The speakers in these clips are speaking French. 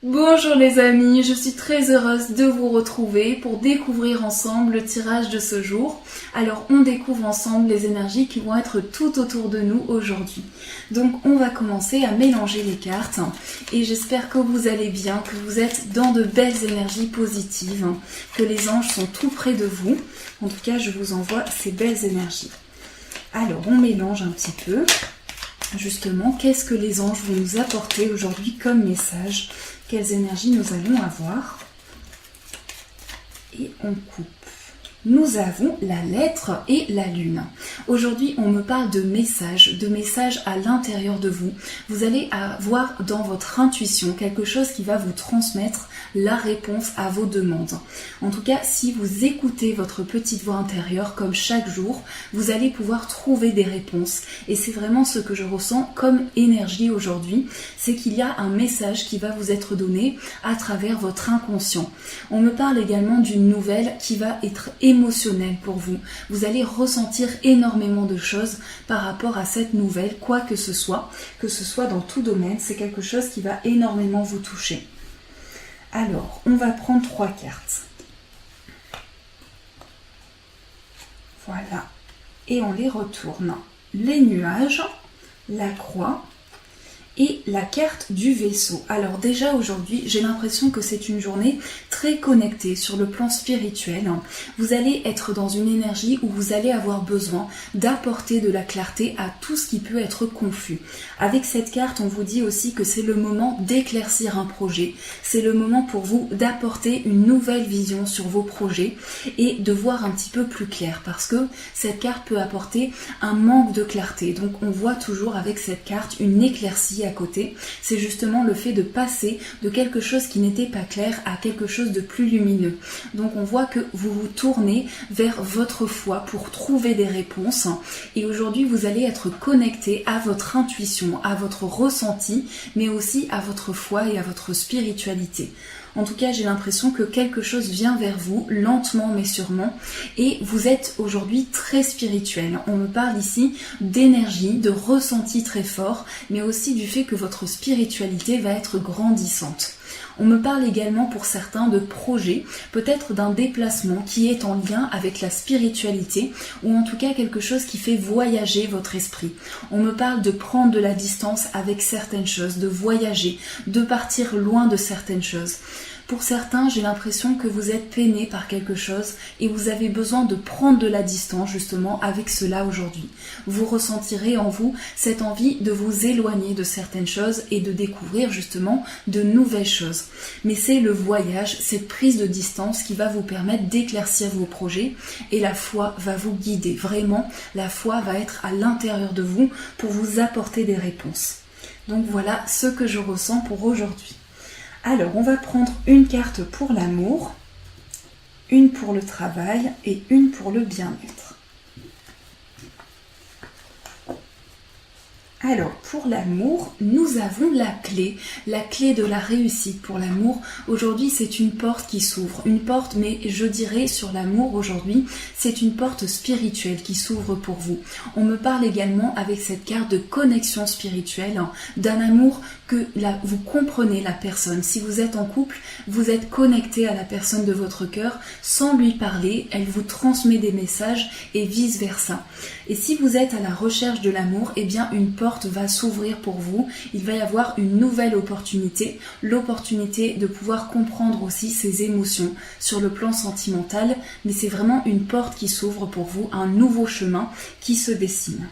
Bonjour les amis, je suis très heureuse de vous retrouver pour découvrir ensemble le tirage de ce jour. Alors on découvre ensemble les énergies qui vont être tout autour de nous aujourd'hui. Donc on va commencer à mélanger les cartes et j'espère que vous allez bien, que vous êtes dans de belles énergies positives, que les anges sont tout près de vous. En tout cas je vous envoie ces belles énergies. Alors on mélange un petit peu. Justement, qu'est-ce que les anges vont nous apporter aujourd'hui comme message? Quelles énergies nous allons avoir? Et on coupe. Nous avons la lettre et la lune. Aujourd'hui, on me parle de messages à l'intérieur de vous. Vous allez avoir dans votre intuition quelque chose qui va vous transmettre la réponse à vos demandes. En tout cas, si vous écoutez votre petite voix intérieure comme chaque jour, vous allez pouvoir trouver des réponses. Et c'est vraiment ce que je ressens comme énergie aujourd'hui, c'est qu'il y a un message qui va vous être donné à travers votre inconscient. On me parle également d'une nouvelle qui va être émotionnel pour vous. Vous allez ressentir énormément de choses par rapport à cette nouvelle, quoi que ce soit dans tout domaine, c'est quelque chose qui va énormément vous toucher. Alors, on va prendre 3 cartes. Voilà. Et on les retourne. Les nuages, la croix et la carte du vaisseau. Alors déjà aujourd'hui, j'ai l'impression que c'est une journée très connectée sur le plan spirituel. Vous allez être dans une énergie où vous allez avoir besoin d'apporter de la clarté à tout ce qui peut être confus. Avec cette carte, on vous dit aussi que c'est le moment d'éclaircir un projet. C'est le moment pour vous d'apporter une nouvelle vision sur vos projets et de voir un petit peu plus clair parce que cette carte peut apporter un manque de clarté. Donc on voit toujours avec cette carte une éclaircie à côté, c'est justement le fait de passer de quelque chose qui n'était pas clair à quelque chose de plus lumineux. Donc on voit que vous vous tournez vers votre foi pour trouver des réponses et aujourd'hui vous allez être connecté à votre intuition, à votre ressenti, mais aussi à votre foi et à votre spiritualité. En tout cas, j'ai l'impression que quelque chose vient vers vous, lentement mais sûrement, et vous êtes aujourd'hui très spirituel. On me parle ici d'énergie, de ressenti très fort, mais aussi du fait que votre spiritualité va être grandissante. On me parle également pour certains de projets, peut-être d'un déplacement qui est en lien avec la spiritualité ou en tout cas quelque chose qui fait voyager votre esprit. On me parle de prendre de la distance avec certaines choses, de voyager, de partir loin de certaines choses. Pour certains, j'ai l'impression que vous êtes peiné par quelque chose et vous avez besoin de prendre de la distance justement avec cela aujourd'hui. Vous ressentirez en vous cette envie de vous éloigner de certaines choses et de découvrir justement de nouvelles choses. Mais c'est le voyage, cette prise de distance qui va vous permettre d'éclaircir vos projets et la foi va vous guider. Vraiment, la foi va être à l'intérieur de vous pour vous apporter des réponses. Donc voilà ce que je ressens pour aujourd'hui. Alors, on va prendre une carte pour l'amour, une pour le travail et une pour le bien-être. Alors, pour l'amour, nous avons la clé de la réussite pour l'amour. Aujourd'hui, c'est une porte qui s'ouvre. Une porte, mais je dirais sur l'amour aujourd'hui, c'est une porte spirituelle qui s'ouvre pour vous. On me parle également avec cette carte de connexion spirituelle, d'un amour que vous comprenez la personne. Si vous êtes en couple, vous êtes connecté à la personne de votre cœur sans lui parler. Elle vous transmet des messages et vice versa. Et si vous êtes à la recherche de l'amour, eh bien une porte va s'ouvrir pour vous. Il va y avoir une nouvelle opportunité, l'opportunité de pouvoir comprendre aussi ses émotions sur le plan sentimental. Mais c'est vraiment une porte qui s'ouvre pour vous, un nouveau chemin qui se dessine.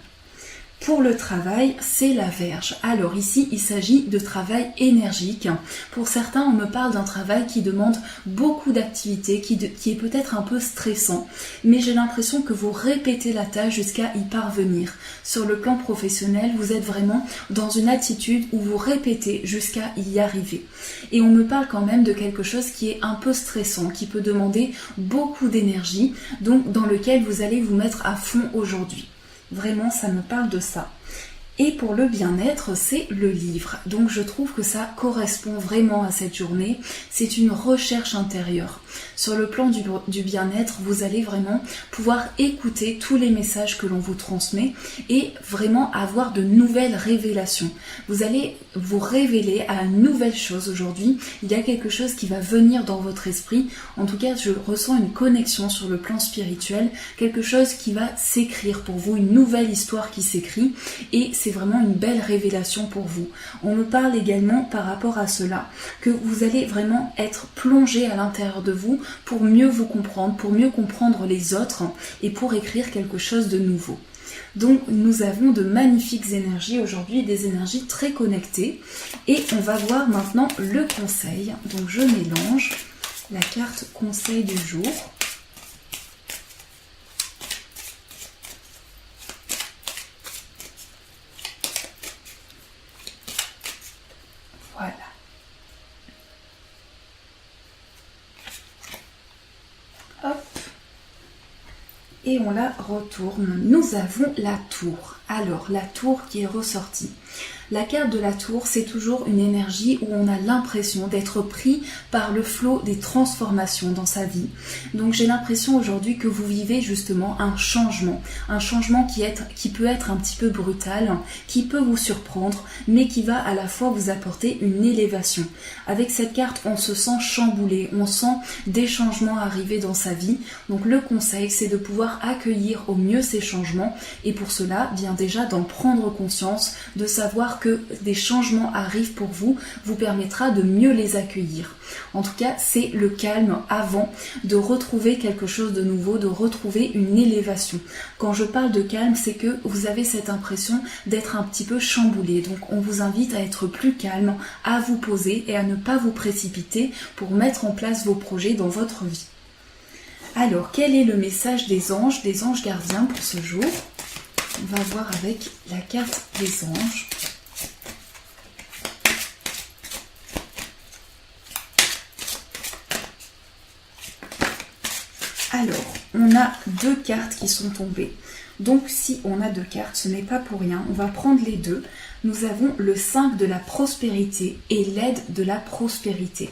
Pour le travail, c'est la Vierge. Alors ici, il s'agit de travail énergique. Pour certains, on me parle d'un travail qui demande beaucoup d'activité, qui est peut-être un peu stressant. Mais j'ai l'impression que vous répétez la tâche jusqu'à y parvenir. Sur le plan professionnel, vous êtes vraiment dans une attitude où vous répétez jusqu'à y arriver. Et on me parle quand même de quelque chose qui est un peu stressant, qui peut demander beaucoup d'énergie, donc dans lequel vous allez vous mettre à fond aujourd'hui. Vraiment, ça me parle de ça. Et pour le bien-être, c'est le livre. Donc je trouve que ça correspond vraiment à cette journée. C'est une recherche intérieure. Sur le plan du bien-être, vous allez vraiment pouvoir écouter tous les messages que l'on vous transmet et vraiment avoir de nouvelles révélations. Vous allez vous révéler à une nouvelle chose aujourd'hui. Il y a quelque chose qui va venir dans votre esprit. En tout cas, je ressens une connexion sur le plan spirituel, quelque chose qui va s'écrire pour vous, une nouvelle histoire qui s'écrit et c'est vraiment une belle révélation pour vous. On me parle également par rapport à cela, que vous allez vraiment être plongé à l'intérieur de vous pour mieux vous comprendre, pour mieux comprendre les autres et pour écrire quelque chose de nouveau. Donc nous avons de magnifiques énergies aujourd'hui, des énergies très connectées et on va voir maintenant le conseil. Donc je mélange la carte conseil du jour. Voilà. Hop. Et on la retourne. Nous avons la tour. Alors, la tour qui est ressortie. La carte de la tour, c'est toujours une énergie où on a l'impression d'être pris par le flot des transformations dans sa vie. Donc j'ai l'impression aujourd'hui que vous vivez justement un changement qui peut être un petit peu brutal, qui peut vous surprendre, mais qui va à la fois vous apporter une élévation. Avec cette carte, on se sent chamboulé, on sent des changements arriver dans sa vie. Donc le conseil, c'est de pouvoir accueillir au mieux ces changements et pour cela, bien déjà d'en prendre conscience, de savoir que des changements arrivent pour vous, vous permettra de mieux les accueillir. En tout cas, c'est le calme avant de retrouver quelque chose de nouveau, de retrouver une élévation. Quand je parle de calme, c'est que vous avez cette impression d'être un petit peu chamboulé. Donc on vous invite à être plus calme, à vous poser et à ne pas vous précipiter pour mettre en place vos projets dans votre vie. Alors, quel est le message des anges gardiens pour ce jour ? On va voir avec la carte des anges. Alors, on a deux cartes qui sont tombées. Donc, si on a deux cartes, ce n'est pas pour rien. On va prendre les deux. Nous avons le 5 de la prospérité et l'aide de la prospérité.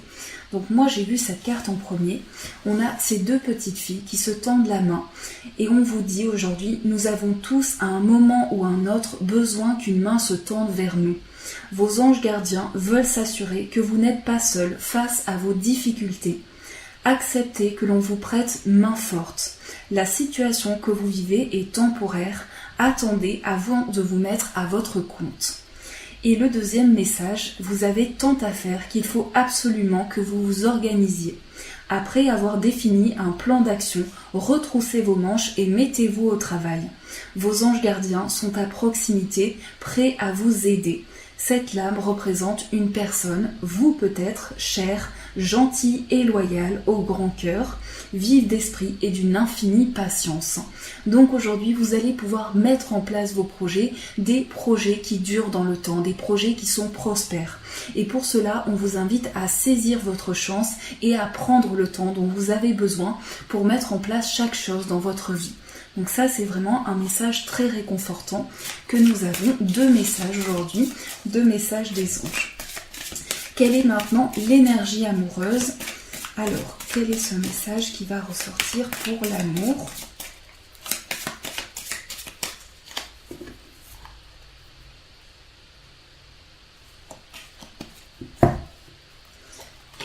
Donc moi j'ai vu cette carte en premier, on a ces deux petites filles qui se tendent la main et on vous dit aujourd'hui, nous avons tous à un moment ou à un autre besoin qu'une main se tende vers nous. Vos anges gardiens veulent s'assurer que vous n'êtes pas seul face à vos difficultés. Acceptez que l'on vous prête main forte. La situation que vous vivez est temporaire, attendez avant de vous mettre à votre compte. Et le deuxième message, vous avez tant à faire qu'il faut absolument que vous vous organisiez. Après avoir défini un plan d'action, retroussez vos manches et mettez-vous au travail. Vos anges gardiens sont à proximité, prêts à vous aider. Cette lame représente une personne, vous peut-être, chère, gentille et loyale, au grand cœur, vive d'esprit et d'une infinie patience. Donc aujourd'hui, vous allez pouvoir mettre en place vos projets, des projets qui durent dans le temps, des projets qui sont prospères. Et pour cela, on vous invite à saisir votre chance et à prendre le temps dont vous avez besoin pour mettre en place chaque chose dans votre vie. Donc ça, c'est vraiment un message très réconfortant que nous avons. Deux messages aujourd'hui, deux messages des anges. Quelle est maintenant l'énergie amoureuse ? Alors, quel est ce message qui va ressortir pour l'amour ?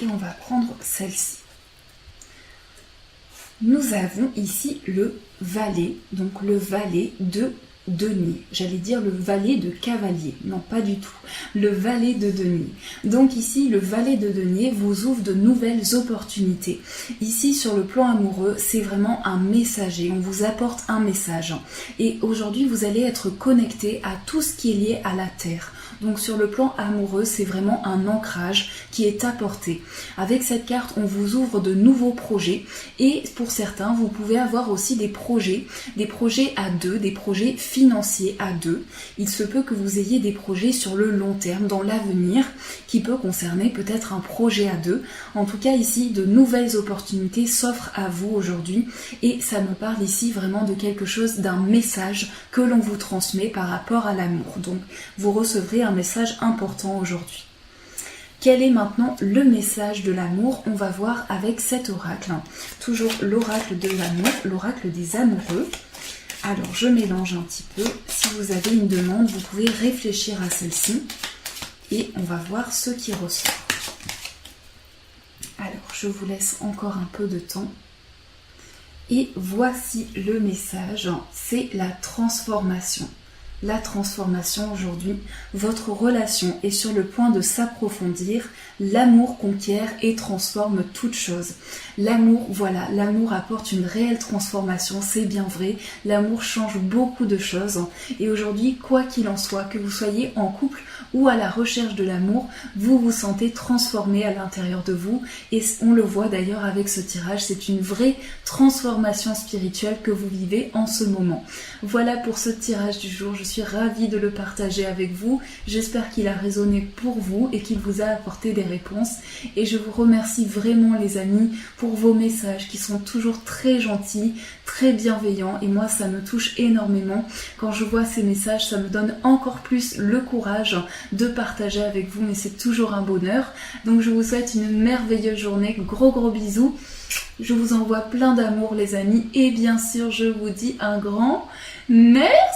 Et on va prendre celle-ci. Nous avons ici le valet, donc le valet de denier. J'allais dire le valet de cavalier. Non, pas du tout. Le valet de denier. Donc ici, le valet de denier vous ouvre de nouvelles opportunités. Ici, sur le plan amoureux, c'est vraiment un messager. On vous apporte un message. Et aujourd'hui, vous allez être connecté à tout ce qui est lié à la terre. Donc sur le plan amoureux, c'est vraiment un ancrage qui est apporté. Avec cette carte, on vous ouvre de nouveaux projets et pour certains, vous pouvez avoir aussi des projets à deux, des projets financiers à deux. Il se peut que vous ayez des projets sur le long terme, dans l'avenir, qui peut concerner peut-être un projet à deux. En tout cas ici, de nouvelles opportunités s'offrent à vous aujourd'hui et ça me parle ici vraiment de quelque chose, d'un message que l'on vous transmet par rapport à l'amour. Donc vous recevrez un message important aujourd'hui. Quel est maintenant le message de l'amour? On va voir avec cet oracle. Toujours l'oracle de l'amour, l'oracle des amoureux. Alors je mélange un petit peu. Si vous avez une demande, vous pouvez réfléchir à celle-ci. Et on va voir ce qui ressort. Alors je vous laisse encore un peu de temps. Et voici le message, c'est la transformation. La transformation aujourd'hui, votre relation est sur le point de s'approfondir. L'amour conquiert et transforme toute chose. L'amour, voilà, l'amour apporte une réelle transformation, c'est bien vrai. L'amour change beaucoup de choses. Et aujourd'hui, quoi qu'il en soit, que vous soyez en couple ou à la recherche de l'amour, vous vous sentez transformé à l'intérieur de vous. Et on le voit d'ailleurs avec ce tirage, c'est une vraie transformation spirituelle que vous vivez en ce moment. Voilà pour ce tirage du jour, je suis ravie de le partager avec vous. J'espère qu'il a résonné pour vous et qu'il vous a apporté des réponses. Et je vous remercie vraiment les amis pour vos messages qui sont toujours très gentils, très bienveillants. Et moi ça me touche énormément. Quand je vois ces messages, ça me donne encore plus le courage de partager avec vous. Mais c'est toujours un bonheur. Donc je vous souhaite une merveilleuse journée. Gros bisous. Je vous envoie plein d'amour les amis. Et bien sûr je vous dis un grand merci.